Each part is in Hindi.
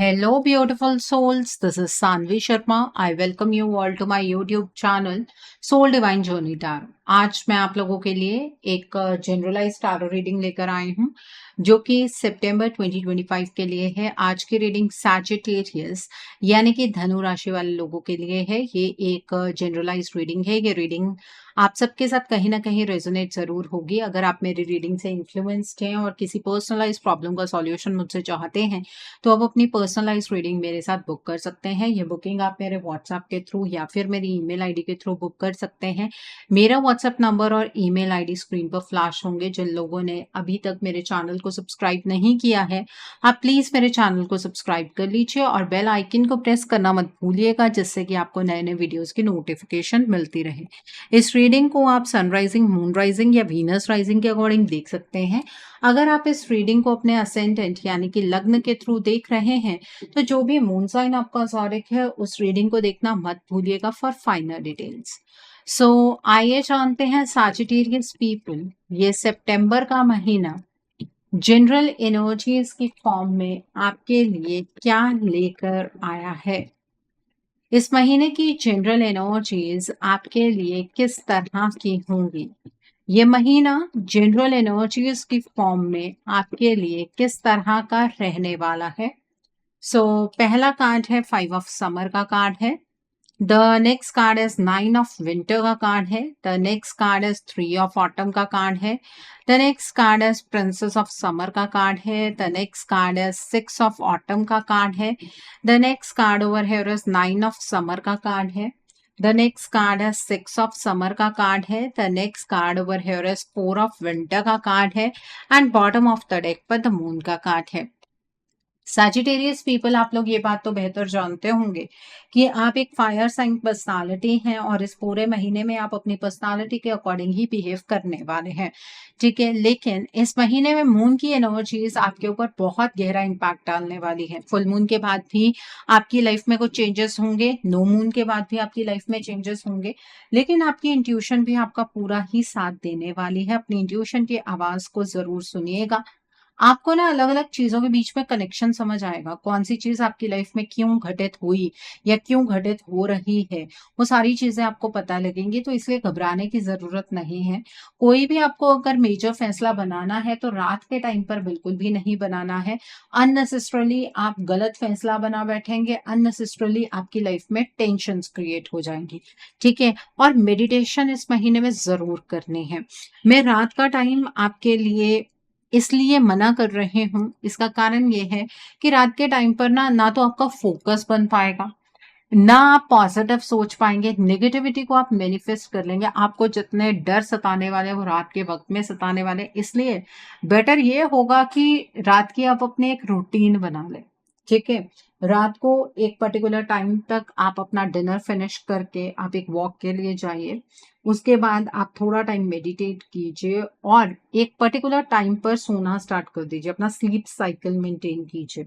Hello, beautiful souls. This is Sanvi Sharma. I welcome you all to my YouTube channel Soul Divine Journey Tarot. आज मैं आप लोगों के लिए एक जनरलाइज टारो रीडिंग लेकर आई हूँ जो कि सितंबर 2025 के लिए है। आज की रीडिंग सैजिटेरियस यानी कि धनु राशि वाले लोगों के लिए है। ये एक जनरलाइज रीडिंग है। ये रीडिंग आप सबके साथ कहीं ना कहीं रेजोनेट जरूर होगी। अगर आप मेरी रीडिंग से इन्फ्लुएंस्ड हैं और किसी पर्सनलाइज प्रॉब्लम का सॉल्यूशन मुझसे चाहते हैं तो आप अपनी पर्सनलाइज रीडिंग मेरे साथ बुक कर सकते हैं। ये बुकिंग आप मेरे व्हाट्सएप के थ्रू या फिर मेरी ईमेल आईडी के थ्रू बुक कर सकते हैं। मेरा व्हाट्सएप नंबर और ईमेल आईडी स्क्रीन पर फ्लैश होंगे। जिन लोगों ने अभी तक मेरे चैनल को सब्सक्राइब नहीं किया है आप प्लीज मेरे चैनल को सब्सक्राइब कर लीजिए और बेल आइकन को प्रेस करना मत भूलिएगा जिससे कि आपको नए नए वीडियोस की नोटिफिकेशन मिलती रहे। इस रीडिंग को आप सनराइजिंग, मून राइजिंग या वीनस राइजिंग के अकॉर्डिंग देख सकते हैं। अगर आप इस रीडिंग को अपने असेंडेंट यानी कि लग्न के थ्रू देख रहे हैं तो जो भी मून साइन आपका ज़ोडिक है उस रीडिंग को देखना मत भूलिएगा फॉर फाइनल डिटेल्स। सो आइए जानते हैं सैजिटेरियस पीपल ये सितंबर का महीना जनरल एनर्जीज की फॉर्म में आपके लिए क्या लेकर आया है। इस महीने की जनरल एनर्जीज आपके लिए किस तरह की होंगी। ये महीना जनरल एनर्जीज की फॉर्म में आपके लिए किस तरह का रहने वाला है। पहला कार्ड है 5 ऑफ समर का कार्ड है। The next card is 9 of winter का कार्ड है। The next card is 3 of autumn का कार्ड है। The next card is princess of summer का कार्ड है। The next card is 6 of autumn का कार्ड है। The next card over here is 9 of summer का कार्ड है। द नेक्स्ट कार्ड है 6 ऑफ समर का कार्ड है। The next card over here is 4 of winter का कार्ड है and bottom of the deck पर द मून का कार्ड है। सैजिटेरियस पीपल आप लोग ये बात तो बेहतर जानते होंगे कि आप एक फायर साइन पर्सनालिटी हैं और इस पूरे महीने में आप अपनी पर्सनालिटी के अकॉर्डिंग ही बिहेव करने वाले हैं, ठीक है। लेकिन इस महीने में मून की एनर्जीज आपके ऊपर बहुत गहरा इम्पैक्ट डालने वाली है। फुल मून के बाद भी आपकी लाइफ में कुछ चेंजेस होंगे, नो मून के बाद भी आपकी लाइफ में चेंजेस होंगे, लेकिन आपकी इंट्यूशन भी आपका पूरा ही साथ देने वाली है। अपनी इंट्यूशन की आवाज को जरूर सुनिएगा। आपको ना अलग अलग चीजों के बीच में कनेक्शन समझ आएगा। कौन सी चीज आपकी लाइफ में क्यों घटित हुई या क्यों घटित हो रही है वो सारी चीजें आपको पता लगेंगी। तो इसलिए घबराने की जरूरत नहीं है। कोई भी आपको अगर मेजर फैसला बनाना है तो रात के टाइम पर बिल्कुल भी नहीं बनाना है। अननेसेसरली आप गलत फैसला बना बैठेंगे, अननेसेसरली आपकी लाइफ में टेंशन क्रिएट हो जाएंगी, ठीक है। और मेडिटेशन इस महीने में जरूर करनी है। मैं रात का टाइम आपके लिए इसलिए मना कर रहे हूँ, इसका कारण ये है कि रात के टाइम पर ना तो आपका फोकस बन पाएगा, ना आप पॉजिटिव सोच पाएंगे। नेगेटिविटी को आप मैनिफेस्ट कर लेंगे। आपको जितने डर सताने वाले वो रात के वक्त में सताने वाले। इसलिए बेटर ये होगा कि रात की आप अपने एक रूटीन बना लें, ठीक है। रात को एक पर्टिकुलर टाइम तक आप अपना डिनर फिनिश करके आप एक वॉक के लिए जाइए। उसके बाद आप थोड़ा टाइम मेडिटेट कीजिए और एक पर्टिकुलर टाइम पर सोना स्टार्ट कर दीजिए। अपना स्लीप साइकिल मेंटेन कीजिए।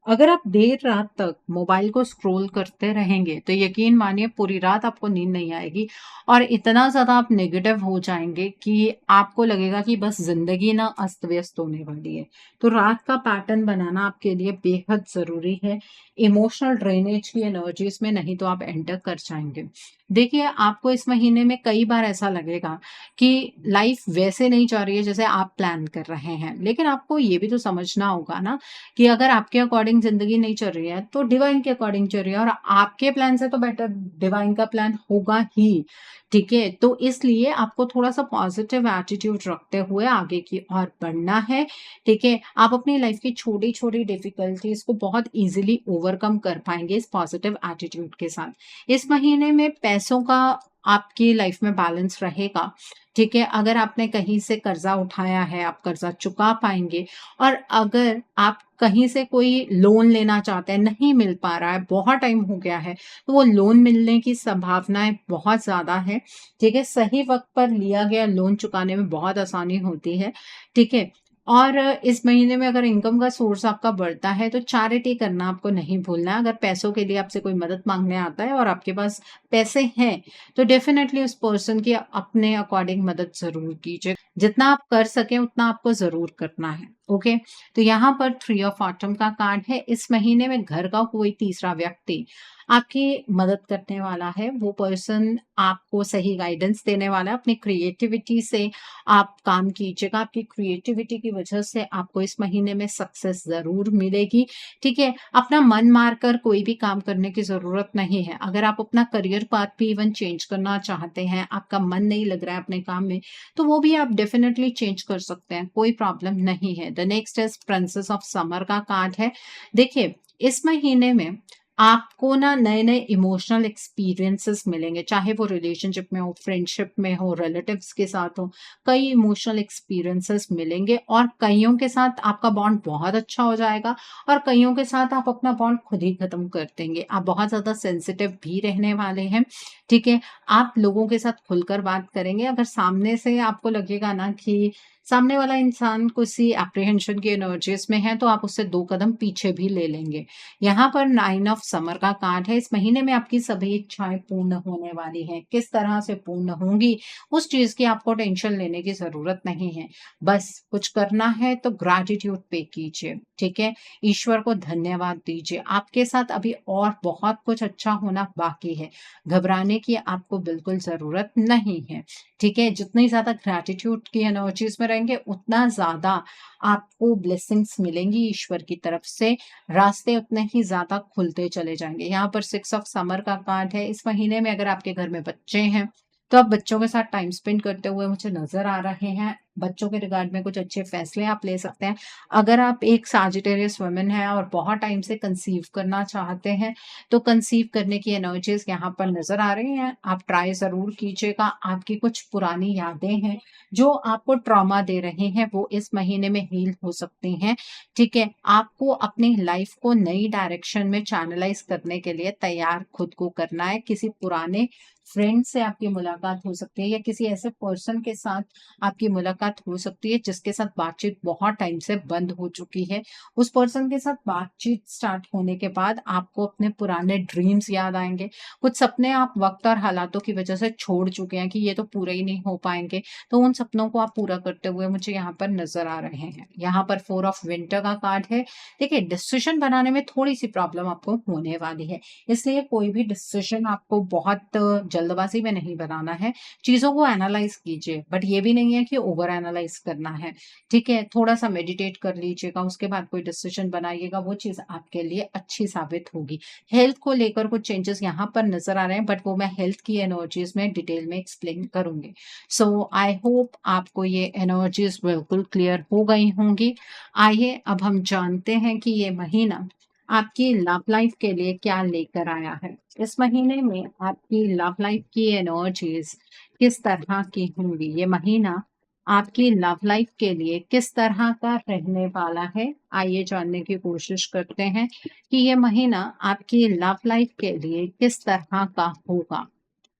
अगर आप देर रात तक मोबाइल को स्क्रॉल करते रहेंगे तो यकीन मानिए पूरी रात आपको नींद नहीं आएगी और इतना ज्यादा आप नेगेटिव हो जाएंगे कि आपको लगेगा कि बस जिंदगी ना अस्त व्यस्त होने वाली है। तो रात का पैटर्न बनाना आपके लिए बेहद जरूरी है। इमोशनल ड्रेनेज की एनर्जीज में नहीं तो आप एंटर कर जाएंगे। देखिए आपको इस महीने में कई बार ऐसा लगेगा कि लाइफ वैसे नहीं जा रही है जैसे आप प्लान कर रहे हैं, लेकिन आपको ये भी तो समझना होगा ना कि अगर आपके अकॉर्डिंग जिंदगी नहीं चल रही है तो डिवाइन के अकॉर्डिंग चल रही है और आपके प्लान से तो बेटर डिवाइन का प्लान होगा ही, ठीक है। तो इसलिए आपको थोड़ा सा पॉजिटिव एटीट्यूड रखते हुए आगे की ओर बढ़ना है, ठीक है। आप अपनी लाइफ की छोटी छोटी डिफिकल्टीज को बहुत इजीली ओवरकम कर पाएंगे इस पॉजिटिव एटीट्यूड के साथ। इस महीने में पैसों का आपकी लाइफ में बैलेंस रहेगा, ठीक है। अगर आपने कहीं से कर्जा उठाया है आप कर्जा चुका पाएंगे और अगर आप कहीं से कोई लोन लेना चाहते हैं, नहीं मिल पा रहा है, बहुत टाइम हो गया है, तो वो लोन मिलने की संभावनाएं बहुत ज्यादा है, ठीक है। सही वक्त पर लिया गया लोन चुकाने में बहुत आसानी होती है, ठीक है। और इस महीने में अगर इनकम का सोर्स आपका बढ़ता है तो चैरिटी करना आपको नहीं भूलना है। अगर पैसों के लिए आपसे कोई मदद मांगने आता है और आपके पास पैसे हैं तो डेफिनेटली उस पर्सन की अपने अकॉर्डिंग मदद जरूर कीजिए। जितना आप कर सके उतना आपको जरूर करना है। ओके, तो यहाँ पर थ्री ऑफ ऑटम का कार्ड है। इस महीने में घर का कोई तीसरा व्यक्ति आपकी मदद करने वाला है। वो पर्सन आपको सही गाइडेंस देने वाला है। अपनी क्रिएटिविटी से आप काम कीजिएगा। आपकी क्रिएटिविटी की वजह से आपको इस महीने में सक्सेस ज़रूर मिलेगी, ठीक है? अपना मन मारकर कोई भी काम करने की ज़रूरत नहीं है। अगर आप अपना करियर पाथ भी इवन चेंज करना चाहते हैं, आपका मन नहीं लग रहा है अपने काम में, तो वो भी आप डेफिनेटली चेंज कर सकते हैं, कोई प्रॉब्लम नहीं है। The next is princess of summer का कार्ड है। देखिए, इस महीने में आपको ना नए-नए इमोशनल एक्सपीरियंसेस मिलेंगे, चाहे वो रिलेशनशिप में हो, फ्रेंडशिप में हो, रिलेटिव्स के साथ हो, कई इमोशनल एक्सपीरियंसेस मिलेंगे और कइयों के साथ आपका बॉन्ड बहुत अच्छा हो जाएगा और कइयों के साथ आप अपना बॉन्ड खुद ही खत्म कर देंगे। आप बहुत ज़्यादा सेंसिटिव भी रहने वाले हैं, ठीक है? आप लोगों के साथ खुलकर बात करेंगे। अगर सामने से आपको लगेगा ना कि सामने वाला इंसान किसी एप्रीहेंशन की एनर्जीज़ में है, तो आप उससे 2 कदम पीछे भी ले लेंगे। यहाँ पर 9 ऑफ समर का कार्ड है। इस महीने में आपकी सभी इच्छाएँ पूर्ण होने वाली हैं। किस तरह से पूर्ण होंगी, उस चीज़ की आपको टेंशन लेने की ज़रूरत नहीं है। बस कुछ करना है तो ग्रैटिट्यूड पे कीजिए, ठीक है? ईश्वर को धन्यवाद दीजिए। आपके साथ अभी और बहुत कुछ अच्छा होना बाकी है। घबराने की आपको बिल्कुल ज़रूरत नहीं है, ठीक है? जितनी ज़्यादा ग्रैटिट्यूड की एनर्जीज़ में रहेंगे, उतना ज़्यादा आपको ब्लेसिंग्स मिलेंगी ईश्वर की तरफ से, रास्ते उतने ही ज़्यादा खुलते चले जाएँगे। यहाँ पर 6 ऑफ समर का कार्ड है। इस महीने में अगर आपके घर में बच्चे हैं, तो आप बच्चों के साथ टाइम स्पेंड करते हुए मुझे नज़र आ रहे हैं। बच्चों के रिगार्ड में कुछ अच्छे फैसले आप ले सकते हैं। अगर आप एक सजिटेरियस वुमन हैं और बहुत टाइम से कंसीव करना चाहते हैं, तो कंसीव करने की एनर्जीज़ यहाँ पर नज़र आ रही हैं। आप ट्राई ज़रूर कीजिएगा। आपकी कुछ पुरानी यादें हैं, जो आपको ट्रॉमा दे रही हैं, वो इस महीने में हील हो सकती हैं, ठीक है? आपको अपनी लाइफ़ को नई डायरेक्शन में चैनलाइज़ करने के लिए तैयार खुद को करना है। किसी पुराने फ्रेंड से आपकी मुलाकात हो सकती है या किसी ऐसे पर्सन के साथ आपकी मुलाकात हो सकती है, जिसके साथ बातचीत बहुत टाइम से बंद हो चुकी है। उस पर्सन के साथ बातचीत स्टार्ट होने के बाद आपको अपने पुराने ड्रीम्स याद आएँगे। कुछ सपने आप वक़्त और हालातों की वज़ह से छोड़ चुके हैं कि ये तो पूरे ही नहीं हो पाएँगे, तो उन सपनों को आप पूरा करते हुए मुझे यहाँ पर नज़र आ रहे हैं। यहाँ पर 4 ऑफ विंटर का कार्ड है। देखिए, डिसीज़न बनाने में थोड़ी-सी प्रॉब्लम आपको होने वाली है, इसलिए कोई भी डिसीज़न आपको बहुत जल्दबाज़ी में नहीं बनाना है। चीज़ों को एनालाइज़ कीजिए, बट ये भी नहीं है कि ओवर एनालाइज़ करना है, ठीक है? थोड़ा-सा मेडिटेट कर लीजिएगा, उसके बाद कोई डिसीज़न बनाइएगा, वो चीज़ आपके लिए अच्छी साबित होगी। हेल्थ को लेकर कुछ चेंजेस यहाँ पर नज़र आ रहे हैं, बट वो मैं हेल्थ की एनर्जीज़ में डिटेल में एक्सप्लेन करूँगी। सो आई होप आपको ये एनर्जीज़ बिल्कुल क्लियर हो गई होंगी। आइए अब हम जानते हैं कि ये महीना आपकी लव लाइफ के लिए क्या लेकर आया है। इस महीने में आपकी लव लाइफ की एनर्जीज़ किस तरह की होंगी? ये महीना आपकी लव लाइफ के लिए किस तरह का रहने वाला है? आइए जानने की कोशिश करते हैं कि ये महीना आपकी लव लाइफ के लिए किस तरह का होगा।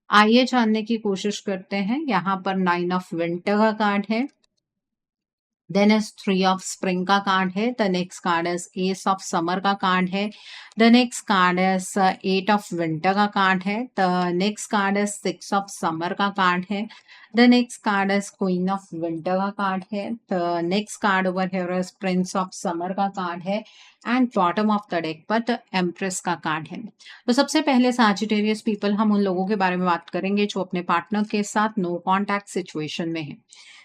आइए जानने की कोशिश करते हैं। यहाँ पर 9 ऑफ विंटर का कार्ड है। देन इज 3 ऑफ स्प्रिंग का कार्ड है। The next card is S of summer का कार्ड है। The next card is 8 of winter का कार्ड है। The next card is 6 of summer का कार्ड है। The next card is queen of winter का कार्ड है। The next card over here is Prince of summer का कार्ड है and bottom of the deck पर द एम्प्रेस का कार्ड है। तो सबसे पहले सजिटेरियस पीपल, हम उन लोगों के बारे में बात करेंगे जो अपने पार्टनर के साथ नो कॉन्टैक्ट सिचुएशन में है।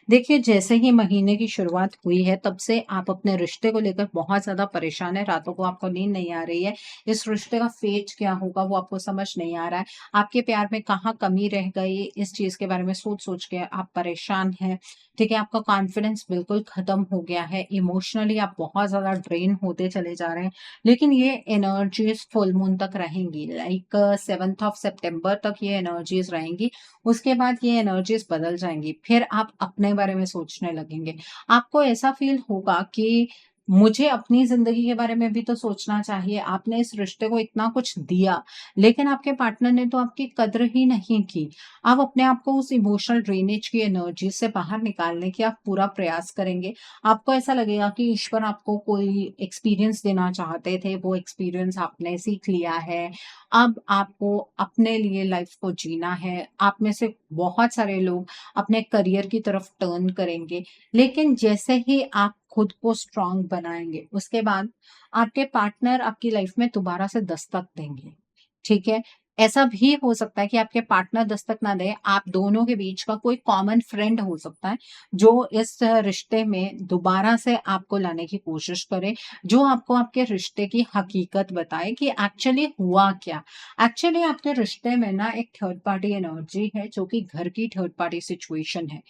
देखिए, जैसे ही महीने की शुरुआत हुई है, तब से आप अपने रिश्ते को लेकर बहुत ज़्यादा परेशान हैं, रातों को आपको नींद नहीं आ रही है। इस रिश्ते का फेट क्या होगा, वो आपको समझ नहीं आ रहा है। आपके प्यार में कहाँ कमी रह गई, इस चीज़ के बारे में सोच-सोच के आप परेशान हैं, ठीक है? आपका कॉन्फिडेंस बिल्कुल ख़त्म हो गया है, इमोशनली आप बहुत ज़्यादा ड्रेन होते चले जा रहे हैं। लेकिन ये एनर्जीज़ फुल मून तक रहेंगी, लाइक 7th ऑफ सितंबर तक ये एनर्जीज़ रहेंगी। उसके बाद ये एनर्जीज़ बदल जाएँगी, फिर आप अपने बारे में सोचने लगेंगे। आपको ऐसा फ़ील होगा कि मुझे अपनी ज़िंदगी के बारे में भी तो सोचना चाहिए। आपने इस रिश्ते को इतना कुछ दिया, लेकिन आपके पार्टनर ने तो आपकी कद्र ही नहीं की। आप अपने आप को उस इमोशनल ड्रेनेज की एनर्जी से बाहर निकालने की आप पूरा प्रयास करेंगे। आपको ऐसा लगेगा कि ईश्वर आपको कोई एक्सपीरियंस देना चाहते थे, वो एक्सपीरियंस आपने सीख लिया है। अब आपको अपने लिए लाइफ़ को जीना है। आप में से बहुत सारे लोग अपने करियर की तरफ टर्न करेंगे, लेकिन जैसे ही आप खुद को स्ट्रांग बनाएंगे, उसके बाद आपके पार्टनर आपकी लाइफ में दोबारा से दस्तक देंगे। ठीक है? ऐसा भी हो सकता है कि आपके पार्टनर दस्तक ना दें, आप दोनों के बीच का कोई कॉमन फ्रेंड हो सकता है, जो इस रिश्ते में दोबारा से आपको लाने की कोशिश करे, जो आपको आपके रिश्ते की हकीकत बताए कि एक्चुअली हुआ क्या। एक्चुअली आपके रिश्ते में ना एक थर्ड पार्टी एनर्जी है, जो कि घर की थर्ड पार्टी सिचुएशन है।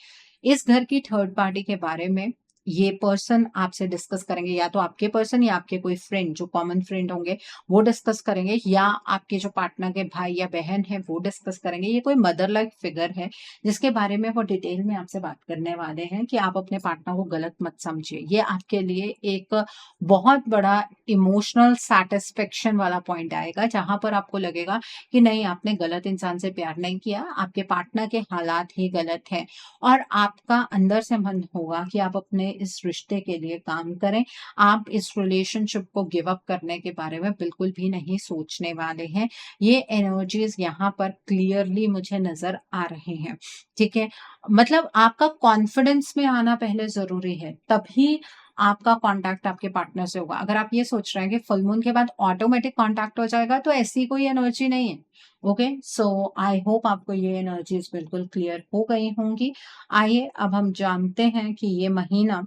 इस घर की थर्ड पार्टी के बारे में ये पर्सन आपसे डिस्कस करेंगे, या तो आपके पर्सन या आपके कोई फ्रेंड जो कॉमन फ्रेंड होंगे वो डिस्कस करेंगे, या आपके जो पार्टनर के भाई या बहन है वो डिस्कस करेंगे। ये कोई मदर लाइक फिगर है जिसके बारे में वो डिटेल में आपसे बात करने वाले हैं कि आप अपने पार्टनर को गलत मत समझिए। ये आपके लिए एक बहुत बड़ा इमोशनल सेटिस्फेक्शन वाला पॉइंट आएगा, जहां पर आपको लगेगा कि नहीं, आपने गलत इंसान से प्यार नहीं किया, आपके पार्टनर के हालात ही गलत है, और आपका अंदर से मन होगा कि आप अपने इस रिश्ते के लिए काम करें। आप इस रिलेशनशिप को गिव अप करने के बारे में बिल्कुल भी नहीं सोचने वाले हैं। ये एनर्जीज यहाँ पर क्लियरली मुझे नजर आ रहे हैं। ठीक है? मतलब आपका कॉन्फिडेंस में आना पहले जरूरी है, तभी आपका कांटेक्ट आपके पार्टनर से होगा। अगर आप ये सोच रहे हैं कि फुल मून के बाद ऑटोमेटिक कांटेक्ट हो जाएगा, तो ऐसी कोई एनर्जी नहीं है। ओके, सो आई होप आपको ये एनर्जीज बिल्कुल क्लियर हो गई होंगी। आइए अब हम जानते हैं कि ये महीना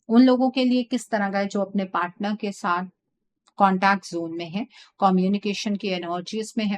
उन लोगों के लिए किस तरह का है जो अपने पार्टनर के साथ कॉन्टैक्ट ज़ोन में है, कम्युनिकेशन की एनर्जीज़ में है।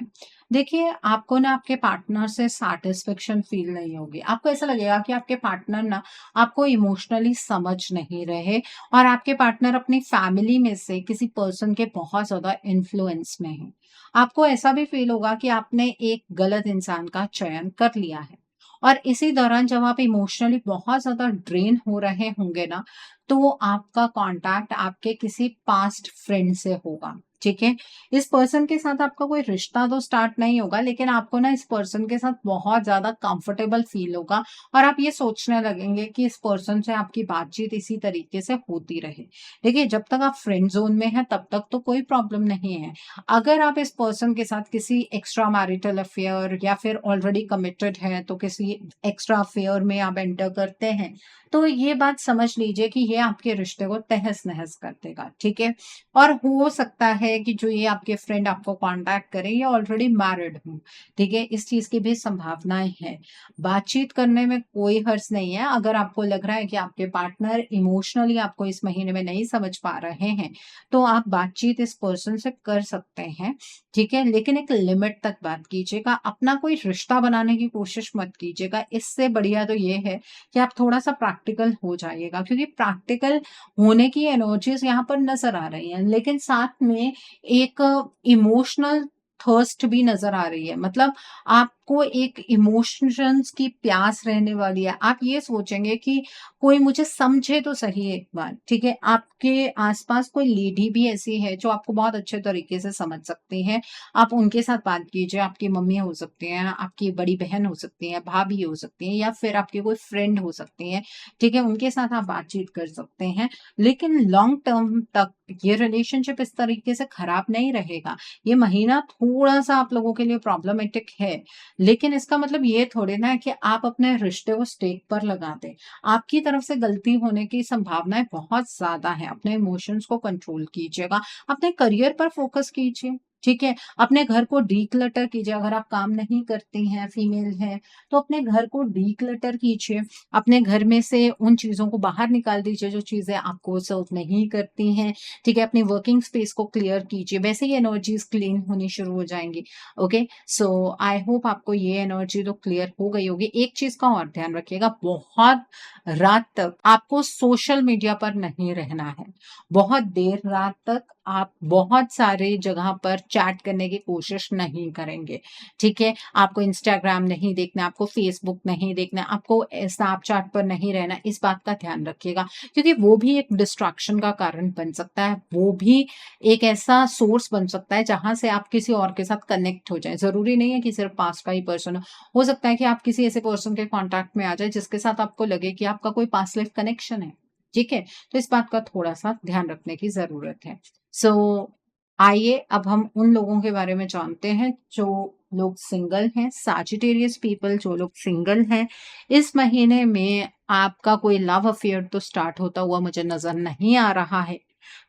देखिए, आपको ना आपके पार्टनर से सैटिस्फैक्शन फ़ील नहीं होगी। आपको ऐसा लगेगा कि आपके पार्टनर ना आपको इमोशनली समझ नहीं रहे, और आपके पार्टनर अपनी फैमिली में से किसी पर्सन के बहुत ज़्यादा इन्फ्लुएंस में हैं। आपको ऐसा भी फ़ील होगा कि आपने एक गलत इंसान का चयन कर लिया है, और इसी दौरान जब आप इमोशनली बहुत ज़्यादा ड्रेन हो रहे होंगे ना, तो आपका कॉन्टैक्ट आपके किसी पास्ट फ्रेंड से होगा। ठीक है? इस पर्सन के साथ आपका कोई रिश्ता तो स्टार्ट नहीं होगा, लेकिन आपको ना इस पर्सन के साथ बहुत ज़्यादा कंफर्टेबल फ़ील होगा, और आप ये सोचने लगेंगे कि इस पर्सन से आपकी बातचीत इसी तरीके से होती रहे। देखिए, जब तक आप फ्रेंड ज़ोन में हैं तब तक तो कोई प्रॉब्लम नहीं है। अगर आप इस पर्सन के साथ किसी एक्स्ट्रा मैरिटल अफेयर या फिर ऑलरेडी कमिटेड हैं, तो किसी एक्स्ट्रा अफेयर में आप एंटर करते हैं, तो ये बात समझ लीजिए कि ये आपके रिश्ते को तहस-नहस कर देगा। ठीक है? और हो सकता है कि जो ये आपके फ्रेंड आपको कॉन्टैक्ट करें, ये ऑलरेडी मैरिड हों। ठीक है? इस चीज़ की भी संभावनाएँ हैं। बातचीत करने में कोई हर्ज नहीं है। अगर आपको लग रहा है कि आपके पार्टनर इमोशनली आपको इस महीने में नहीं समझ पा रहे हैं, तो आप बातचीत इस पर्सन से कर सकते हैं। ठीक है? लेकिन एक लिमिट तक बात कीजिएगा। अपना कोई रिश्ता बनाने की कोशिश मत कीजिएगा। इससे बढ़िया तो ये है कि आप थोड़ा-सा प्रैक्टिकल हो जाइएगा, क्योंकि प्रैक्टिकल होने की एनर्जीज़ यहाँ पर नज़र आ रही हैं, लेकिन साथ में एक इमोशनल थर्स्ट भी नज़र आ रही है। मतलब आपको एक इमोशंस की प्यास रहने वाली है। आप ये सोचेंगे कि कोई मुझे समझे तो सही एक बार। ठीक है? आपके आस-पास कोई लेडी भी ऐसी है जो आपको बहुत अच्छे तरीके से समझ सकती हैं। आप उनके साथ बात कीजिए। आपकी मम्मी हो सकती हैं, आपकी बड़ी बहन हो सकती हैं, भाभी हो सकती हैं, या फिर आपकी कोई फ्रेंड हो सकती हैं। ठीक है? उनके साथ आप बातचीत कर सकते हैं। लेकिन लॉन्ग टर्म तक ये रिलेशनशिप इस तरीके से खराब नहीं रहेगा। ये महीना थोड़ा-सा आप लोगों के लिए प्रॉब्लमैटिक है, लेकिन इसका मतलब ये थोड़ी ना है कि आप अपने रिश्ते को स्टेक पर लगा दें। आपकी तरफ से गलती होने की संभावनाएँ बहुत ज़्यादा हैं। अपने इमोशंस को कंट्रोल कीजिएगा, अपने करियर पर फोकस कीजिए। ठीक है? अपने घर को डिक्लटर कीजिए। अगर आप काम नहीं करती हैं, फीमेल हैं, तो अपने घर को डिक्लटर कीजिए। अपने घर में से उन चीज़ों को बाहर निकाल दीजिए जो चीज़ें आपको सर्व नहीं करती हैं। ठीक है? अपनी वर्किंग स्पेस को क्लियर कीजिए। वैसे ही एनर्जीज़ क्लीन होनी शुरू हो जाएँगी। ओके? सो आई होप आपको ये एनर्जी तो क्लियर हो गई होगी। एक चीज़ का और ध्यान रखिएगा, बहुत रात तक आपको सोशल मीडिया पर नहीं रहना है। बहुत देर रात तक आप बहुत सारे जगह पर चैट करने की कोशिश नहीं करेंगे। ठीक है? आपको इंस्टाग्राम नहीं देखना, आपको फेसबुक नहीं देखना, आपको स्नैपचैट पर नहीं रहना, इस बात का ध्यान रखिएगा, क्योंकि वो भी एक डिस्ट्रैक्शन का कारण बन सकता है। वो भी एक ऐसा सोर्स बन सकता है जहाँ से आप किसी और के साथ कनेक्ट हो जाएँ। ज़रूरी नहीं है कि सिर्फ़ पास्ट का ही पर्सन हो। हो सकता है कि आप किसी ऐसे पर्सन के कॉन्टैक्ट में आ जाएँ जिसके साथ आपको लगे कि आपका कोई पास्ट लाइफ कनेक्शन है। ठीक है? तो इस बात का थोड़ा-सा ध्यान रखने की ज़रूरत है। सो आइए अब हम उन लोगों के बारे में जानते हैं जो लोग सिंगल हैं, सैजिटेरियस पीपल जो लोग सिंगल हैं। इस महीने में आपका कोई लव अफेयर तो स्टार्ट होता हुआ मुझे नज़र नहीं आ रहा है।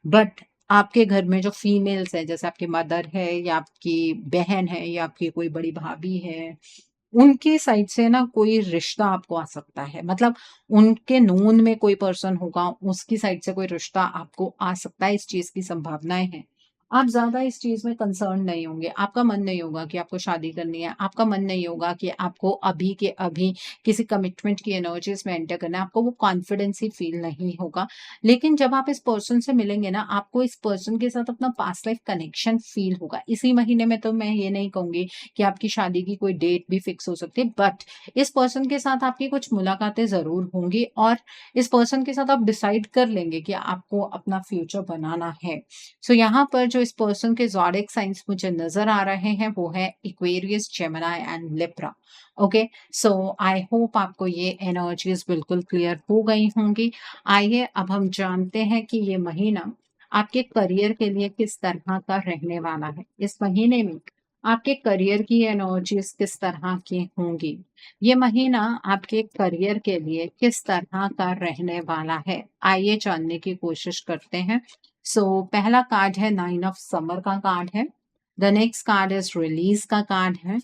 बट आपके घर में जो फीमेल्स हैं, जैसे आपकी मदर है या आपकी बहन है या आपकी कोई बड़ी भाभी है, उनकी साइड से ना कोई रिश्ता आपको आ सकता है। मतलब उनके नोन में कोई पर्सन होगा, उसकी साइड से कोई रिश्ता आपको आ सकता है, इस चीज़ की संभावनाएँ हैं। आप ज़्यादा इस चीज़ में कंसर्न नहीं होंगे, आपका मन नहीं होगा कि आपको शादी करनी है, आपका मन नहीं होगा कि आपको अभी के अभी किसी कमिटमेंट की एनर्जीज़ में एंटर करना है, आपको वो कॉन्फिडेंस ही फ़ील नहीं होगा। लेकिन जब आप इस पर्सन से मिलेंगे ना, आपको इस पर्सन के साथ अपना पास्ट लाइफ कनेक्शन फ़ील होगा। इसी महीने में तो मैं ये नहीं कहूँगी कि आपकी शादी की कोई डेट भी फिक्स हो सकती है, बट इस पर्सन के साथ आपकी कुछ मुलाकातें ज़रूर होंगी और इस पर्सन के साथ आप डिसाइड कर लेंगे कि आपको अपना फ्यूचर बनाना है। सो यहाँ पर जो इस पर्सन के ज़ोडिएक साइन्स मुझे नज़र आ रहे हैं वो है Aquarius, Gemini and Libra. Okay, so I hope आपको ये एनर्जीज़ बिल्कुल क्लियर हो गई होंगी। आइए अब हम जानते हैं कि ये महीना आपके करियर के लिए किस तरह का रहने वाला है। इस महीने में आपके करियर की एनर्जीज़ किस तरह की होंगी? ये महीना आपके करियर के लिए किस तरह का रहने वाला है? आइए जानने की कोशिश करते हैं। सो पहला कार्ड है 9 ऑफ समर का कार्ड है। The next card is release का कार्ड है।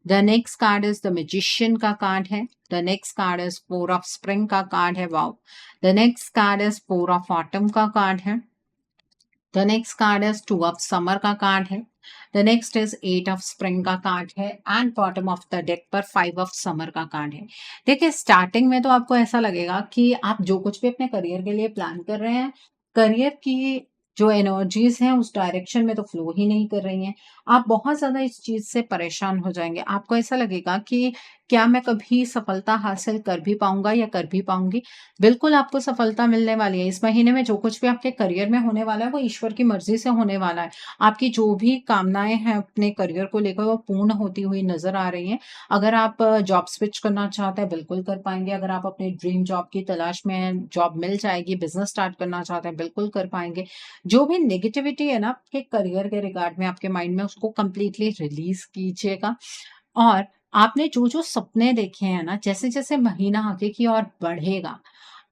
The next card is the magician का कार्ड है। The next card is 4 of spring का कार्ड है, wow! The next card is 4 of autumn का कार्ड है। The next card is 2 of summer का कार्ड है। The next is 8 of spring का कार्ड है and bottom of the deck पर 5 ऑफ समर का कार्ड है। देखिए, स्टार्टिंग में तो आपको ऐसा लगेगा कि आप जो कुछ भी अपने करियर के लिए प्लान कर रहे हैं, करियर की जो एनर्जीज हैं उस डायरेक्शन में तो फ्लो ही नहीं कर रही हैं। आप बहुत ज़्यादा इस चीज़ से परेशान हो जाएंगे। आपको ऐसा लगेगा कि क्या मैं कभी सफलता हासिल कर भी पाऊंगा या कर भी पाऊंगी। बिल्कुल आपको सफलता मिलने वाली है। इस महीने में जो कुछ भी आपके करियर में होने वाला है, वो ईश्वर की मर्ज़ी से होने वाला है। आपकी जो भी कामनाएँ हैं अपने करियर को लेकर, वो पूर्ण होती हुई नज़र आ रही हैं। अगर आप जॉब स्विच करना चाहते हैं, बिल्कुल कर पाएँगे। अगर आप अपनी ड्रीम जॉब की तलाश में हैं, जॉब मिल जाएगी। बिज़नेस स्टार्ट करना चाहते हैं, बिल्कुल कर पाएँगे। जो भी नेगेटिविटी है ना आपके करियर के रिगार्ड में, आपके माइंड में, उसको कंप्लीटली रिलीज़ कीजिएगा। और आपने जो-जो सपने देखे हैं ना, जैसे-जैसे महीना आगे की ओर बढ़ेगा,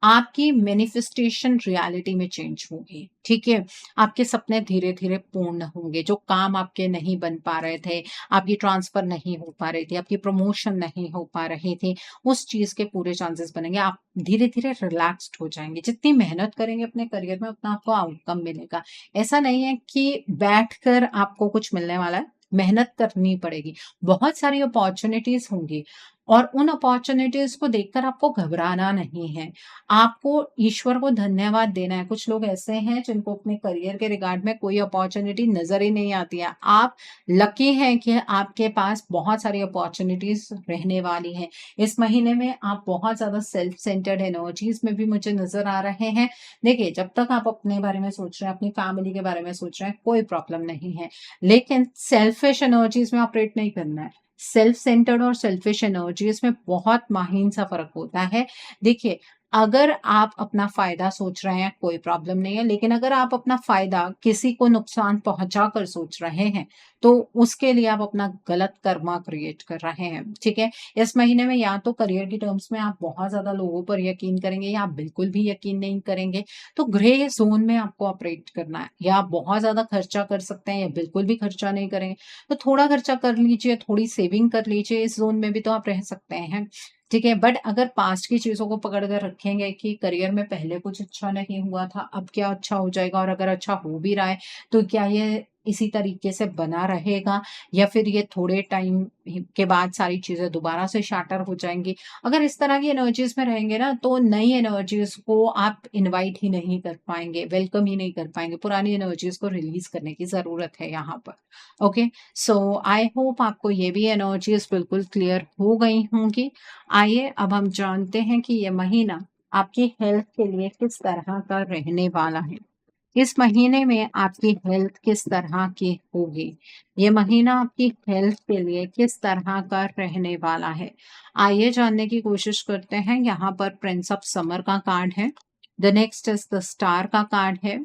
आपकी मैनिफेस्टेशन रियलिटी में चेंज होगी, ठीक है? आपके सपने धीरे-धीरे पूर्ण होंगे, जो काम आपके नहीं बन पा रहे थे, आपकी ट्रांसफ़र नहीं हो पा रही थी, आपकी प्रमोशन नहीं हो पा रही थी, उस चीज़ के पूरे चांसेस बनेंगे। आप धीरे-धीरे रिलैक्स्ड हो जाएँगे। जितनी मेहनत करेंगे अपने करियर में, उतना आपको आउटकम मिलेगा। ऐसा नहीं है कि बैठकर आपको कुछ मिलने वाला है, मेहनत करनी पड़ेगी। बहुत सारी अपॉर्च्युनिटीज़ होंगी और उन अपॉर्च्युनिटीज़ को देखकर आपको घबराना नहीं है। आपको ईश्वर को धन्यवाद देना है। कुछ लोग ऐसे हैं जिनको अपने करियर के रिगार्ड में कोई अपॉर्च्युनिटी नज़र ही नहीं आती है। आप लकी हैं कि आपके पास बहुत सारी अपॉर्च्युनिटीज़ रहने वाली हैं। इस महीने में आप बहुत ज़्यादा सेल्फ सेंटर्ड एनर्जीज़ में भी मुझे नज़र आ रहे हैं। देखिए, जब तक आप अपने बारे में सोच रहे हैं, अपनी फैमिली के बारे में सोच रहे हैं, कोई प्रॉब्लम नहीं है। लेकिन सेल्फिश एनर्जीज़ में ऑपरेट नहीं करना है। सेल्फ सेंटर्ड और सेल्फिश एनर्जीज़ में बहुत माहीन सा फ़र्क होता है। देखिए, अगर आप अपना फ़ायदा सोच रहे हैं, कोई प्रॉब्लम नहीं है, लेकिन अगर आप अपना फ़ायदा किसी को नुकसान पहुँचाकर सोच रहे हैं, तो उसके लिए आप अपना गलत कर्मा क्रिएट कर रहे हैं, ठीक है? इस महीने में या तो करियर की टर्म्स में आप बहुत ज़्यादा लोगों पर यकीन करेंगे या आप बिल्कुल भी यकीन नहीं करेंगे। तो ग्रे ज़ोन में आपको ऑपरेट करना है। या आप बहुत ज़्यादा खर्चा कर सकते हैं या बिल्कुल भी खर्चा नहीं करेंगे। तो थोड़ा खर्चा कर लीजिए, थोड़ी सेविंग कर लीजिए, इस ज़ोन में भी तो आप रह सकते हैं। ठीक है, बट अगर पास्ट की चीज़ों को पकड़ कर रखेंगे कि करियर में पहले कुछ अच्छा नहीं हुआ था, अब क्या अच्छा हो जाएगा और अगर अच्छा हो भी रहा है, तो क्या ये इसी तरीके से बना रहेगा या फिर ये थोड़े टाइम ही के बाद सारी चीज़ें दोबारा से शैटर हो जाएँगी? अगर इस तरह की एनर्जीज़ में रहेंगे ना, तो नई एनर्जीज़ को आप इनवाइट ही नहीं कर पाएँगे, वेलकम ही नहीं कर पाएँगे। पुरानी एनर्जीज़ को रिलीज़ करने की ज़रूरत है यहाँ पर। ओके, सो आई होप आपको ये भी एनर्जीज़ बिल्कुल क्लियर हो गई होंगी। आइए अब हम जानते हैं कि ये महीना आपकी हेल्थ के लिए किस तरह का रहने वाला है। इस महीने में आपकी हेल्थ किस तरह की होगी? ये महीना आपकी हेल्थ के लिए किस तरह का रहने वाला है? आइए जानने की कोशिश करते हैं। यहाँ पर प्रिंस ऑफ समर का कार्ड है। The next is the star का कार्ड है।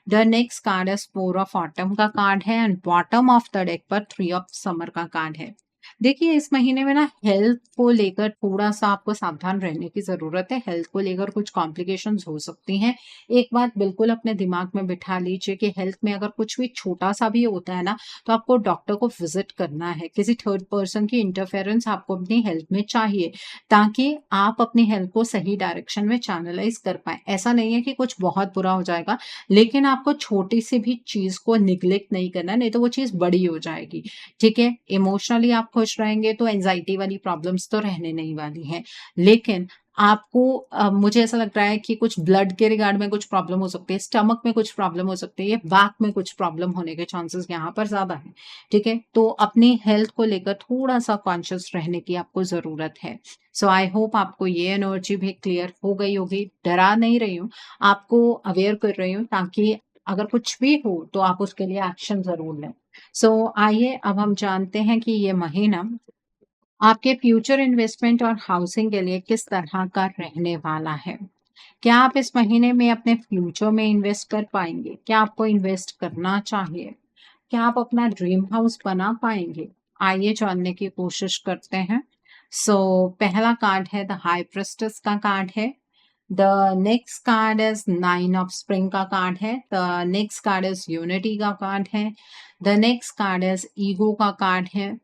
The next card is 4 of autumn का कार्ड है and bottom of the deck पर 3 ऑफ समर का कार्ड है। देखिए इस महीने में ना हेल्थ को लेकर थोड़ा-सा आपको सावधान रहने की ज़रूरत है। हेल्थ को लेकर कुछ कॉम्प्लिकेशंस हो सकती हैं। एक बात बिल्कुल अपने दिमाग में बिठा लीजिए कि हेल्थ में अगर कुछ भी छोटा-सा भी होता है ना, तो आपको डॉक्टर को विज़िट करना है। किसी थर्ड पर्सन की इंटरफेरेंस आपको अपनी हेल्थ में चाहिए, ताकि आप अपनी हेल्थ को सही डायरेक्शन में चैनलाइज़ कर पाएँ। ऐसा नहीं है कि कुछ बहुत बुरा हो जाएगा, लेकिन आपको छोटी-सी भी चीज़ को नेग्लेक्ट नहीं करना है, नहीं तो वो चीज़ बड़ी हो जाएगी। ठीक है? इमोशनली आप खुश रहेंगे तो एंग्ज़ायटी वाली प्रॉब्लम्स तो रहने नहीं वाली हैं। लेकिन आपको मुझे ऐसा लग रहा है कि कुछ ब्लड के रिगार्ड में कुछ प्रॉब्लम हो सकती है, स्टमक में कुछ प्रॉब्लम हो सकती है या बैक में कुछ प्रॉब्लम होने के चांसेस यहाँ पर ज़्यादा हैं। ठीक है? तो अपनी हेल्थ को लेकर थोड़ा-सा कॉन्शियस रहने की आपको ज़रूरत है। सो आई होप आपको ये एनर्जी भी क्लियर हो गई होगी। डरा नहीं रही हूँ, आपको अवेयर कर रही हूँ ताकि अगर कुछ भी हो तो आप उसके लिए एक्शन ज़रूर लें। आइए अब हम जानते हैं कि ये महीना आपके फ्यूचर इन्वेस्टमेंट और हाउसिंग के लिए किस तरह का रहने वाला है। क्या आप इस महीने में अपने फ्यूचर में इन्वेस्ट कर पाएंगे? क्या आपको इन्वेस्ट करना चाहिए? क्या आप अपना ड्रीम हाउस बना पाएंगे? आइए जानने की कोशिश करते हैं। पहला कार्ड है द हाई प्रेस्टिस का कार्ड है। The next card is 9 of spring का कार्ड है। The next card is unity का कार्ड है। The next card is ego का कार्ड है।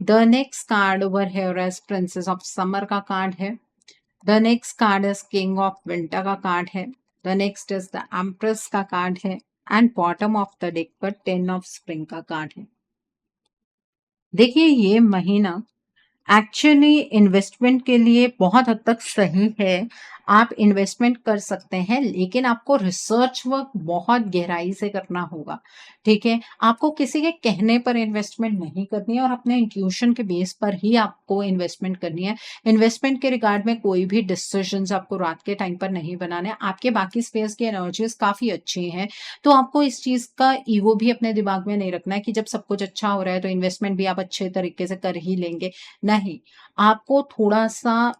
The next card over here is princess of summer का कार्ड है। The next card is king of winter का कार्ड है। The next is the empress का कार्ड है and bottom of the deck पर 10 ऑफ स्प्रिंग का कार्ड है। देखिए ये महीना एक्चुअली इन्वेस्टमेंट के लिए बहुत हद तक सही है। आप इन्वेस्टमेंट कर सकते हैं, लेकिन आपको रिसर्च वर्क बहुत गहराई से करना होगा, ठीक है? आपको किसी के कहने पर इन्वेस्टमेंट नहीं करनी है और अपने इंट्यूशन के बेस पर ही आपको इन्वेस्टमेंट करनी है। इन्वेस्टमेंट के रिगार्ड में कोई भी डिसीजंस आपको रात के टाइम पर नहीं बनाने हैं। आपके बाकी स्पेस की एनर्जीज़ काफ़ी अच्छी हैं, तो आपको इस चीज़ का ईगो भी अपने दिमाग में नहीं रखना है कि जब सब कुछ अच्छा हो रहा है, तो इन्वेस्टमेंट भी आप अच्छे तरीके से कर ही लेंगे। नहीं, आपको थोड़ा-सा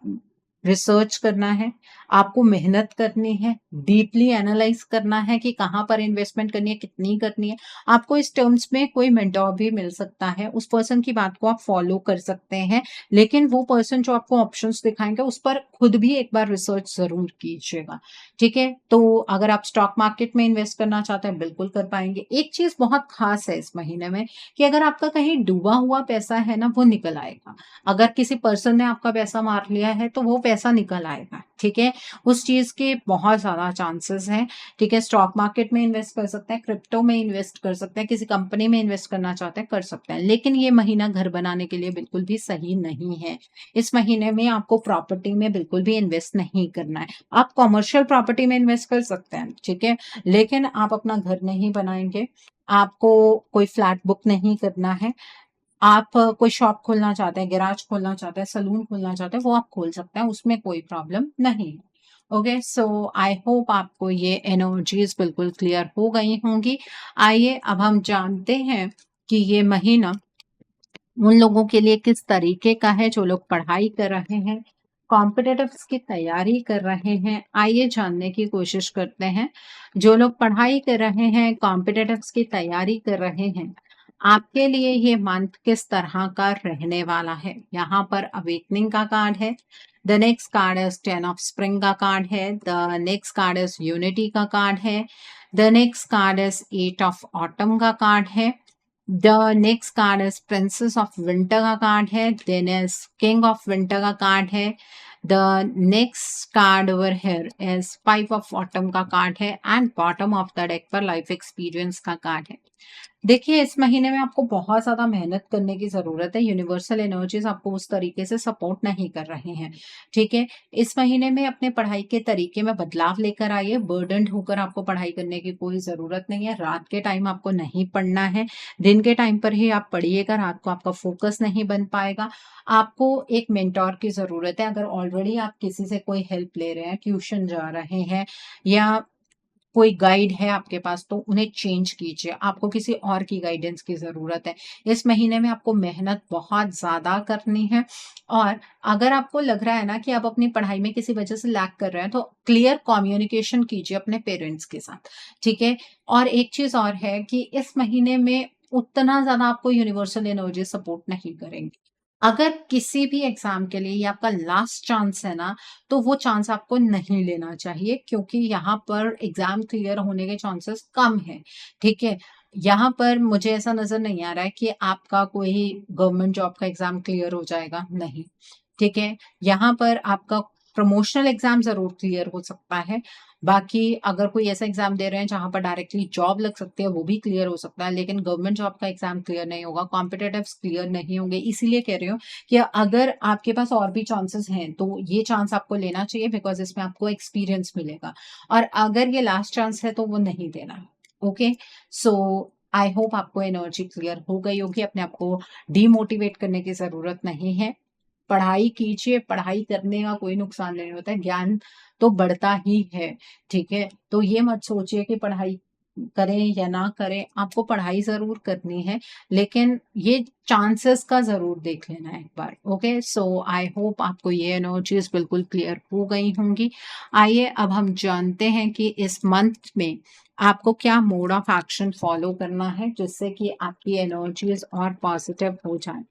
रिसर्च करना है, आपको मेहनत करनी है, डीपली एनालाइज़ करना है कि कहाँ पर इन्वेस्टमेंट करनी है, कितनी करनी है। आपको इस टर्म्स में कोई मेंटर भी मिल सकता है, उस पर्सन की बात को आप फॉलो कर सकते हैं, लेकिन वो पर्सन जो आपको ऑप्शंस दिखाएँगे, उस पर खुद भी एक बार रिसर्च ज़रूर कीजिएगा, ठीक है? तो अगर आप स्टॉक मार्केट में इन्वेस्ट करना चाहते हैं, बिल्कुल कर पाएँगे। एक चीज़ बहुत ख़ास है इस महीने में कि अगर आपका कहीं डूबा हुआ पैसा है ना, वो निकल आएगा। अगर किसी पर्सन ने आपका पैसा मार लिया है तो वो पैसा निकल आएगा, ठीक है? उस चीज़ के बहुत ज़्यादा चांसेस हैं, ठीक है? स्टॉक मार्केट में इन्वेस्ट कर सकते हैं, क्रिप्टो में इन्वेस्ट कर सकते हैं, किसी कंपनी में इन्वेस्ट करना चाहते हैं, कर सकते हैं। लेकिन ये महीना घर बनाने के लिए बिल्कुल भी सही नहीं है। इस महीने में आपको प्रॉपर्टी में बिल्कुल भी इन्वेस्ट नहीं करना है। आप कमर्शियल प्रॉपर्टी में इन्वेस्ट कर सकते हैं, ठीक है? लेकिन आप अपना घर नहीं बनाएँगे, आपको कोई फ्लैट बुक नहीं करना है। आप कोई शॉप खोलना चाहते हैं, गैराज खोलना चाहते हैं, सैलून खोलना चाहते हैं, वो आप खोल सकते हैं, उसमें कोई प्रॉब्लम नहीं है। ओके, आई होप आपको ये एनर्जीज़ बिल्कुल क्लियर हो गई होंगी। आइए अब हम जानते हैं कि ये महीना उन लोगों के लिए किस तरीके का है जो लोग पढ़ाई कर रहे हैं, कॉम्पिटिटिव्स की तैयारी कर रहे हैं। आइए जानने की कोशिश करते हैं। जो लोग पढ़ाई कर रहे हैं, कॉम्पिटिटिव्स की तैयारी कर रहे हैं, आपके लिए ये मंथ किस तरह का रहने वाला है? यहाँ पर अवेकनिंग का कार्ड है। The next card is 10 of spring का कार्ड है। The next card is unity का कार्ड है। The next card is 8 of autumn का कार्ड है। The next card is princess of winter का कार्ड है। Then is king of winter का कार्ड है। The next card over here is 5 of autumn का कार्ड है and bottom of the deck पर लाइफ एक्सपीरियंस का कार्ड है। देखिए, इस महीने में आपको बहुत ज़्यादा मेहनत करने की ज़रूरत है। यूनिवर्सल एनर्जीज़ आपको उस तरीके से सपोर्ट नहीं कर रहे हैं, ठीक है? इस महीने में अपने पढ़ाई के तरीके में बदलाव लेकर आइए। बर्डन्ड होकर आपको पढ़ाई करने की कोई ज़रूरत नहीं है। रात के टाइम आपको नहीं पढ़ना है। दिन के टाइम पर ही आप पढ़िएगा, रात को आपका फ़ोकस नहीं बन पाएगा। आपको एक मेंटर की ज़रूरत है। अगर ऑलरेडी आप किसी से कोई हेल्प ले रहे हैं, ट्यूशन जा रहे हैं या कोई गाइड है आपके पास तो उन्हें चेंज कीजिए, आपको किसी और की गाइडेंस की ज़रूरत है। इस महीने में आपको मेहनत बहुत ज़्यादा करनी है और अगर आपको लग रहा है ना कि आप अपनी पढ़ाई में किसी वजह से लैग कर रहे हैं, तो क्लियर कम्युनिकेशन कीजिए अपने पेरेंट्स के साथ, ठीक है? और एक चीज़ और है कि इस महीने में उतना ज़्यादा आपको यूनिवर्सल एनर्जी सपोर्ट नहीं करेंगी। अगर किसी भी एग्ज़ाम के लिए ये आपका लास्ट चांस है ना, तो वो चांस आपको नहीं लेना चाहिए क्योंकि यहाँ पर एग्ज़ाम क्लियर होने के चांसेस कम हैं, ठीक है? यहाँ पर मुझे ऐसा नज़र नहीं आ रहा है कि आपका कोई गवर्नमेंट जॉब का एग्ज़ाम क्लियर हो जाएगा, नहीं, ठीक है? यहाँ पर आपका प्रमोशनल एग्ज़ाम ज़रूर क्लियर हो सकता है। बाकी अगर कोई ऐसा एग्ज़ाम दे रहे हैं जहाँ पर डायरेक्टली जॉब लग सकती है, वो भी क्लियर हो सकता है, लेकिन गवर्नमेंट जॉब का एग्ज़ाम क्लियर नहीं होगा, कॉम्पिटिटिव्स क्लियर नहीं होंगे। इसीलिए कह रही हूँ कि अगर आपके पास और भी चांसेस हैं, तो ये चांस आपको लेना चाहिए बिकॉज़ इसमें आपको एक्सपीरियंस मिलेगा और अगर ये लास्ट चांस है, तो वो नहीं देना है। ओके? सो आई होप आपको एनर्जी क्लियर हो गई होगी, अपने आप को डीमोटिवेट करने की ज़रूरत नहीं है। पढ़ाई कीजिए, पढ़ाई करने का कोई नुकसान नहीं होता है, ज्ञान तो बढ़ता ही है, ठीक है? तो ये मत सोचिए कि पढ़ाई करें या ना करें, आपको पढ़ाई ज़रूर करनी है, लेकिन ये चांसेस का ज़रूर देख लेना है एक बार, ओके? सो आई होप आपको ये एनर्जीज़ बिल्कुल क्लियर हो गई होंगी। आइए अब हम जानते हैं कि इस मंथ में आपको क्या मोड ऑफ एक्शन फॉलो करना है, जिससे कि आपकी एनर्जीज़ और पॉजिटिव हो जाएँ।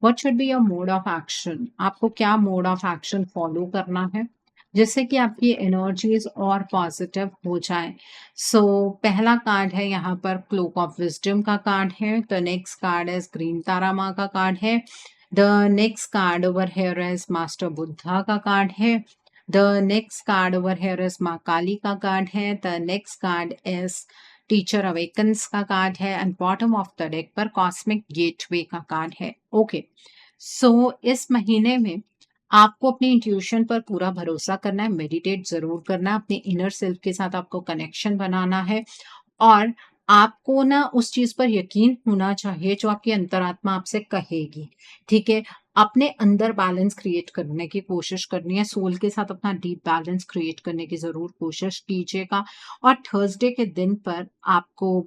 What should be your mode of action? आपको क्या मोड ऑफ एक्शन फॉलो करना है जिससे कि आपकी एनर्जीज और पॉजिटिव हो जाए। सो पहला कार्ड है यहाँ पर क्लोक ऑफ विजडम का कार्ड है। The next card is green Tara माँ का कार्ड है। The next card over here is master Buddha का कार्ड है। The next card over here is माँ काली का कार्ड है। The next card is teacher awakens का कार्ड है and bottom of the deck पर कॉस्मिक गेटवे का कार्ड है। ओके, सो इस महीने में आपको अपनी इंट्यूशन पर पूरा भरोसा करना है, मेडिटेट ज़रूर करना है, अपने इनर सेल्फ के साथ आपको कनेक्शन बनाना है और आपको ना उस चीज़ पर यकीन होना चाहिए जो आपकी अंतरात्मा आपसे कहेगी, ठीक है? अपने अंदर बैलेंस क्रिएट करने की कोशिश करनी है, सोल के साथ अपना डीप बैलेंस क्रिएट करने की ज़रूर कोशिश कीजिएगा और थर्सडे के दिन पर आपको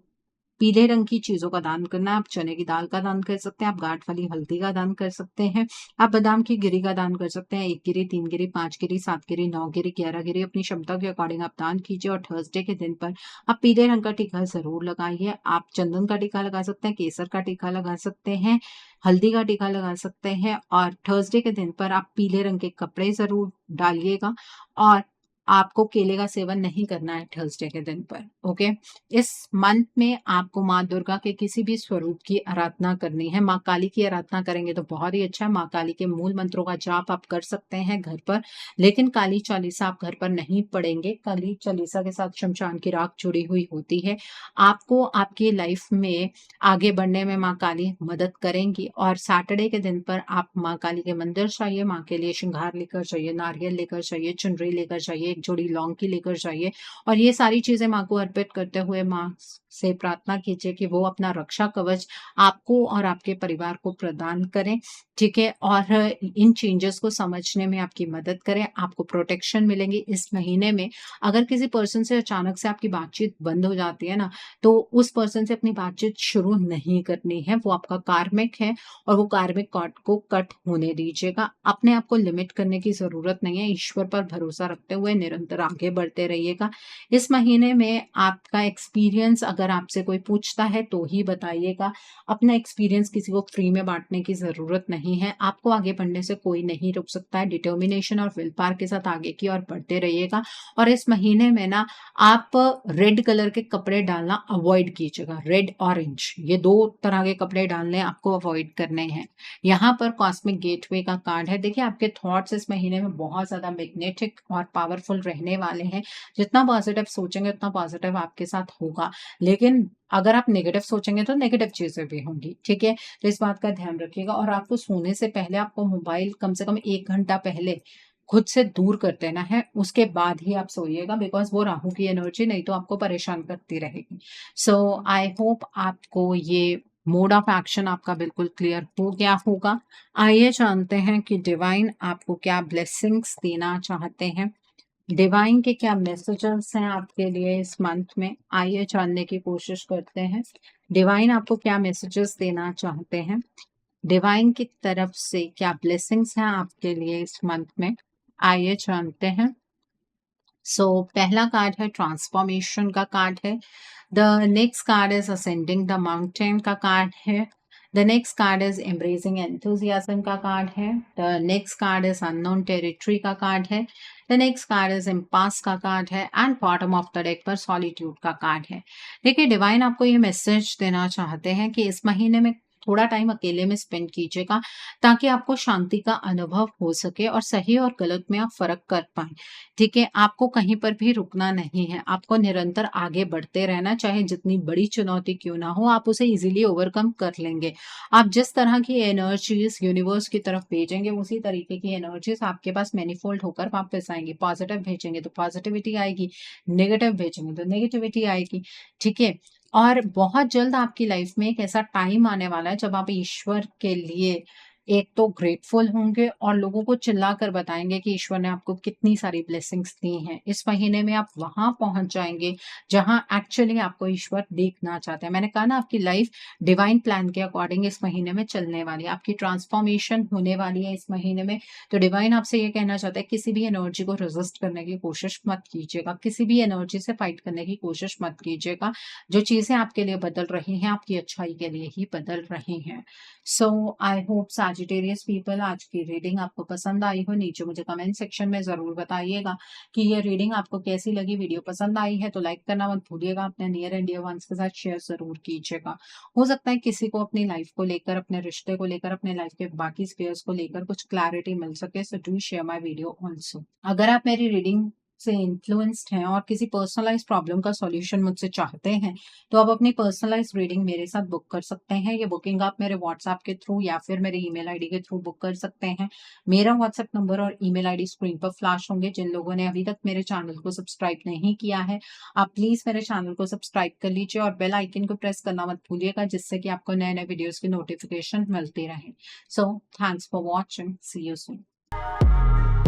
पीले रंग की चीज़ों का दान करना है। आप चने की दाल का दान कर सकते हैं, आप गाँठ वाली हल्दी का दान कर सकते हैं, आप बादाम की गिरी का दान कर सकते हैं। 1 गिरी, 3 गिरी, 5 गिरी, 7 गिरी, 9 गिरी, 11 गिरी अपनी क्षमता के अकॉर्डिंग आप दान कीजिए और थर्सडे के दिन पर आप पीले रंग का टीका ज़रूर लगाइए। आप चंदन का टीका लगा सकते हैं, केसर का टीका लगा सकते हैं, हल्दी का टीका लगा सकते हैं और थर्सडे के दिन पर आप पीले रंग के कपड़े ज़रूर डालिएगा और आपको केले का सेवन नहीं करना है थर्सडे के दिन पर, ओके? इस मंथ में आपको माँ दुर्गा के किसी भी स्वरूप की आराधना करनी है। माँ काली की आराधना करेंगे तो बहुत ही अच्छा है। माँ काली के मूल मंत्रों का जाप आप कर सकते हैं घर पर, लेकिन काली चालीसा आप घर पर नहीं पढ़ेंगे। काली चालीसा के साथ शमशान की राख जुड़ी हुई होती है। आपको आपकी लाइफ में आगे बढ़ने में माँ काली मदद करेंगी और सैटरडे के दिन पर आप माँ काली के मंदिर जाइए, माँ के लिए श्रृंगार लेकर जाइए, नारियल लेकर जाइए, चुनरी लेकर जाइए, एक जोड़ी लौंग की लेकर जाइए और ये सारी चीज़ें माँ को अर्पित करते हुए माँ से प्रार्थना कीजिए कि वो अपना रक्षा कवच आपको और आपके परिवार को प्रदान करें, ठीक है? और इन चेंजेस को समझने में आपकी मदद करें, आपको प्रोटेक्शन मिलेंगी इस महीने में। अगर किसी पर्सन से अचानक से आपकी बातचीत बंद हो जाती है ना, तो उस पर्सन से अपनी बातचीत शुरू नहीं करनी है, वो आपका कार्मिक है और वो कार्मिक कॉर्ड को कट होने दीजिएगा। अपने आप को लिमिट करने की ज़रूरत नहीं है, ईश्वर पर भरोसा रखते हुए निरंतर आगे बढ़ते रहिएगा। इस महीने में आपका एक्सपीरियंस अगर आपसे कोई पूछता है तो ही बताइएगा। अपना एक्सपीरियंस किसी को फ्री में बाँटने की ज़रूरत नहीं है। आपको आगे बढ़ने से कोई नहीं रोक सकता है। डिटर्मिनेशन और विल पावर के साथ आगे की ओर बढ़ते रहिएगा और इस महीने में ना आप रेड कलर के कपड़े डालना अवॉइड कीजिएगा। रेड, ऑरेंज ये 2 तरह के कपड़े डालने आपको अवॉइड करने हैं। यहाँ पर कॉस्मिक गेटवे का कार्ड है। देखिए आपके थॉट्स इस महीने में बहुत ज़्यादा मैग्नेटिक और पावरफुल रहने वाले हैं। जितना पॉजिटिव सोचेंगे उतना पॉजिटिव आपके साथ होगा। लेकिन अगर आप नेगेटिव सोचेंगे तो नेगेटिव चीज़ें भी होंगी, ठीक है? तो इस बात का ध्यान रखिएगा और आपको सोने से पहले आपको मोबाइल कम से कम 1 घंटा पहले खुद से दूर कर देना है, उसके बाद ही आप सोइएगा बिकॉज़ वो राहु की एनर्जी नहीं तो आपको परेशान करती रहेगी। सो आई होप आपको ये मोड ऑफ एक्शन आपका बिल्कुल क्लियर हो गया होगा। आइए जानते हैं कि डिवाइन आपको क्या ब्लेसिंग्स देना चाहते हैं। डिवाइन के क्या मैसेजेस हैं आपके लिए इस मंथ में, आइए जानने की कोशिश करते हैं। डिवाइन आपको क्या मैसेजेस देना चाहते हैं, डिवाइन की तरफ से क्या ब्लेसिंग्स हैं आपके लिए इस मंथ में, आइए जानते हैं। पहला कार्ड है ट्रांसफॉर्मेशन का कार्ड है। The next card is ascending the mountain का कार्ड है। The next card is embracing enthusiasm का कार्ड है। The next card is unknown territory का कार्ड है। The next card is impasse का कार्ड है and bottom of the deck पर सॉलिट्यूड का कार्ड है। देखिए, डिवाइन आपको ये मैसेज देना चाहते हैं कि इस महीने में थोड़ा टाइम अकेले में स्पेंड कीजिएगा, ताकि आपको शांति का अनुभव हो सके और सही और गलत में आप फर्क कर पाए। ठीक है, आपको कहीं पर भी रुकना नहीं है, आपको निरंतर आगे बढ़ते रहना, चाहे जितनी बड़ी चुनौती क्यों ना हो, आप उसे इजीली ओवरकम कर लेंगे। आप जिस तरह की एनर्जीज यूनिवर्स की तरफ भेजेंगे, उसी तरीके की एनर्जीज आपके पास मैनिफोल्ड होकर वापस आएंगी। पॉजिटिव भेजेंगे तो पॉजिटिविटी आएगी, नेगेटिव भेजेंगे तो नेगेटिविटी आएगी। ठीक है, और बहुत जल्द आपकी लाइफ में एक ऐसा टाइम आने वाला है जब आप ईश्वर के लिए एक तो ग्रेटफुल होंगे और लोगों को चिल्लाकर बताएंगे कि ईश्वर ने आपको कितनी सारी ब्लेसिंग्स दी हैं। इस महीने में आप वहां पहुंच जाएंगे जहां एक्चुअली आपको ईश्वर देखना चाहते हैं। मैंने कहा ना, आपकी लाइफ डिवाइन प्लान के अकॉर्डिंग इस महीने में चलने वाली है, आपकी ट्रांसफॉर्मेशन होने वाली है इस महीने में। तो डिवाइन आपसे ये कहना चाहता है, किसी भी एनर्जी को रेजिस्ट करने की कोशिश मत कीजिएगा, किसी भी एनर्जी से फाइट करने की कोशिश मत कीजिएगा। जो चीजें आपके लिए बदल रही हैं, आपकी अच्छाई के लिए ही बदल रही हैं। सो आई होप सैजिटेरियस पीपल, आज की रीडिंग आपको पसंद आई हो। नीचे मुझे कमेंट सेक्शन में जरूर बताइएगा कि ये रीडिंग आपको कैसी लगी। वीडियो पसंद आई है तो लाइक करना मत भूलिएगा, अपने नियर एंड डियर वंस के साथ शेयर जरूर कीजिएगा। हो सकता है किसी को अपनी लाइफ को लेकर, अपने रिश्ते को लेकर, अपने लाइफ के बाकी स्पेयर्स को लेकर कुछ क्लैरिटी मिल सके। So do share my video also. अगर आप मेरी रीडिंग से इन्फ्लुएंस्ड हैं और किसी पर्सनलाइज प्रॉब्लम का सॉल्यूशन मुझसे चाहते हैं, तो आप अपनी पर्सनलाइज रीडिंग मेरे साथ बुक कर सकते हैं। ये बुकिंग आप मेरे व्हाट्सएप के थ्रू या फिर मेरे ईमेल आईडी के थ्रू बुक कर सकते हैं। मेरा व्हाट्सएप नंबर और ईमेल आईडी स्क्रीन पर फ्लैश होंगे। जिन लोगों ने अभी तक मेरे चैनल को सब्सक्राइब नहीं किया है, आप प्लीज मेरे चैनल को सब्सक्राइब कर लीजिए और बेल आइकन को प्रेस करना मत भूलिएगा, जिससे कि आपको नए नए वीडियोस की नोटिफिकेशन मिलती रहे। So thanks for watching, see you soon.